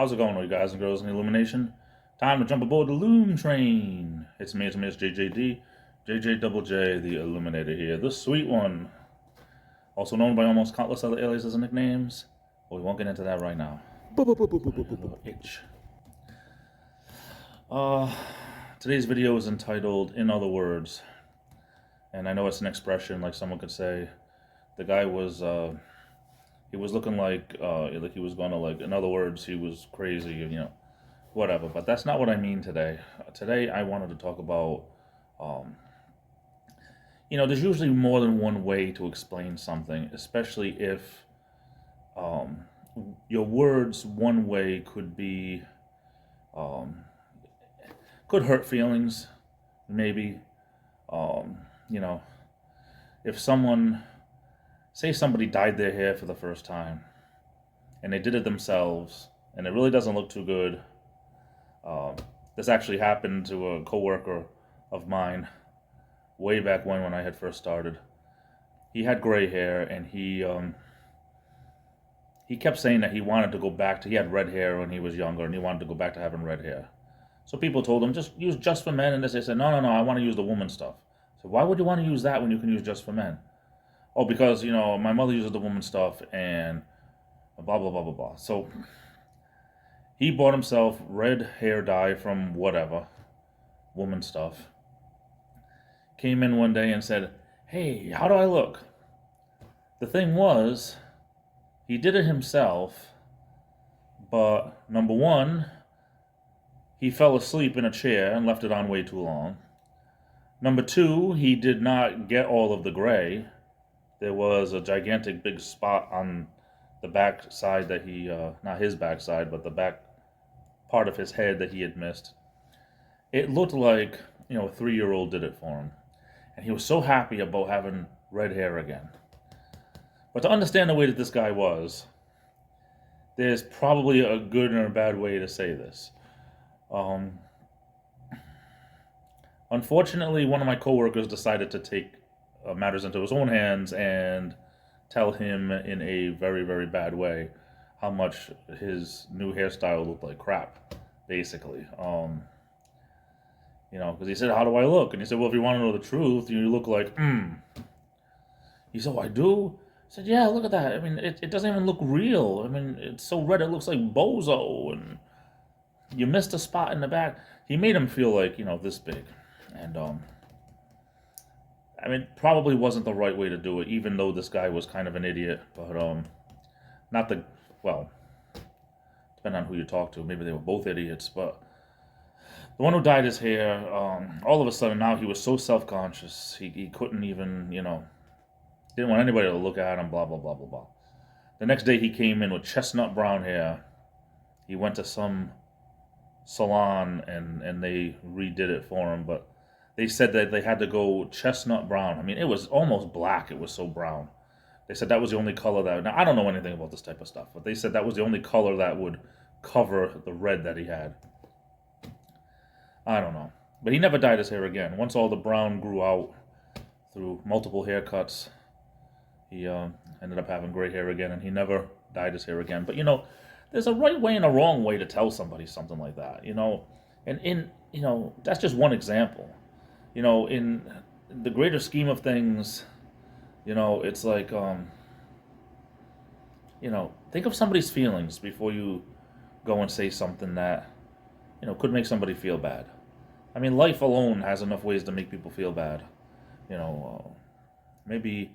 How's it going, you guys and girls in the Illumination? Time to jump aboard the Loom train. It's me, JJD, JJ Double J, the Illuminator here, the sweet one. Also known by almost countless other aliases and nicknames, but we won't get into that right now. Itch. Today's video is entitled "In Other Words," and I know it's an expression like someone could say. The guy was he was looking like he was gonna, like, in other words, he was crazy, whatever. But that's not what I mean today. Today I wanted to talk about, there's usually more than one way to explain something, especially if your words one way could be, could hurt feelings, maybe. If someone, say somebody dyed their hair for the first time, and they did it themselves, and it really doesn't look too good. This actually happened to a coworker of mine way back when I had first started. He had gray hair, and he kept saying that he wanted to go back to, he had red hair when he was younger, and he wanted to go back to having red hair. So people told him, just use Just for Men, and they said, no, I want to use the woman stuff. So why would you want to use that when you can use Just for Men? Oh, because, my mother uses the woman stuff, and blah, blah, blah, blah, blah. So he bought himself red hair dye from whatever, woman stuff. Came in one day and said, hey, how do I look? The thing was, he did it himself, but number one, he fell asleep in a chair and left it on way too long. Number two, he did not get all of the gray. There was a gigantic big spot on the back side that he, not his back side, but the back part of his head that he had missed. It looked like, a 3-year-old did it for him. And he was so happy about having red hair again. But to understand the way that this guy was, there's probably a good and a bad way to say this. Unfortunately, one of my coworkers decided to take matters into his own hands and tell him in a very, very bad way how much his new hairstyle looked like crap, basically. Because he said, how do I look? And he said, well, if you want to know the truth, you look like, He said, oh, I do? I said, yeah, look at that. I mean, it doesn't even look real. I mean, it's so red, it looks like bozo, and you missed a spot in the back. He made him feel like, this big. And, probably wasn't the right way to do it, even though this guy was kind of an idiot. But, depending on who you talk to, maybe they were both idiots. But the one who dyed his hair, all of a sudden now he was so self-conscious, he couldn't even, didn't want anybody to look at him, blah, blah, blah, blah, blah. The next day he came in with chestnut brown hair. He went to some salon and they redid it for him, but they said that they had to go chestnut brown. I mean, it was almost black. It was so brown. They said that was the only color that... Now, I don't know anything about this type of stuff, but they said that was the only color that would cover the red that he had. I don't know. But he never dyed his hair again. Once all the brown grew out through multiple haircuts, he ended up having gray hair again, and he never dyed his hair again. But, there's a right way and a wrong way to tell somebody something like that, And that's just one example. In the greater scheme of things, it's like, think of somebody's feelings before you go and say something that, could make somebody feel bad. I mean, life alone has enough ways to make people feel bad. Maybe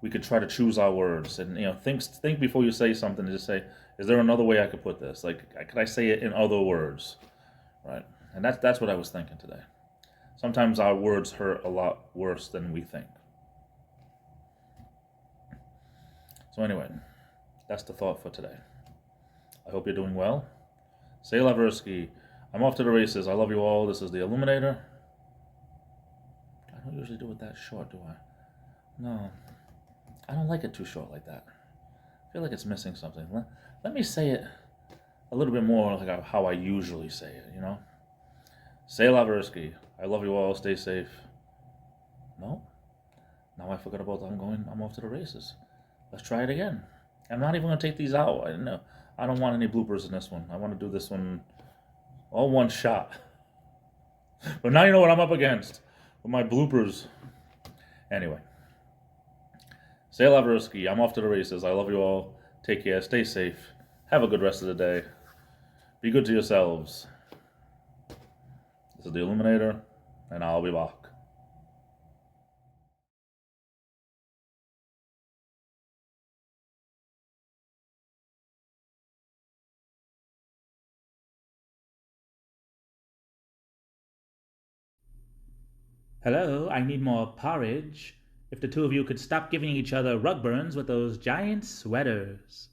we could try to choose our words and, think before you say something, and just say, is there another way I could put this? Like, could I say it in other words? Right? And that's what I was thinking today. Sometimes our words hurt a lot worse than we think. So anyway, that's the thought for today. I hope you're doing well. Say Laversky. I'm off to the races. I love you all. This is the Illuminator. I don't usually do it that short, do I? No. I don't like it too short like that. I feel like it's missing something. Let me say it a little bit more like how I usually say it, Say Laversky. I love you all. Stay safe. No? Now I forgot about I'm off to the races. Let's try it again. I'm not even going to take these out. I I don't want any bloopers in this one. I want to do this one all one shot. But now you know what I'm up against with my bloopers. Anyway, Sail Aversky, I'm off to the races. I love you all. Take care. Stay safe. Have a good rest of the day. Be good to yourselves. This is the Illuminator, and I'll be back. Hello, I need more porridge. If the two of you could stop giving each other rug burns with those giant sweaters.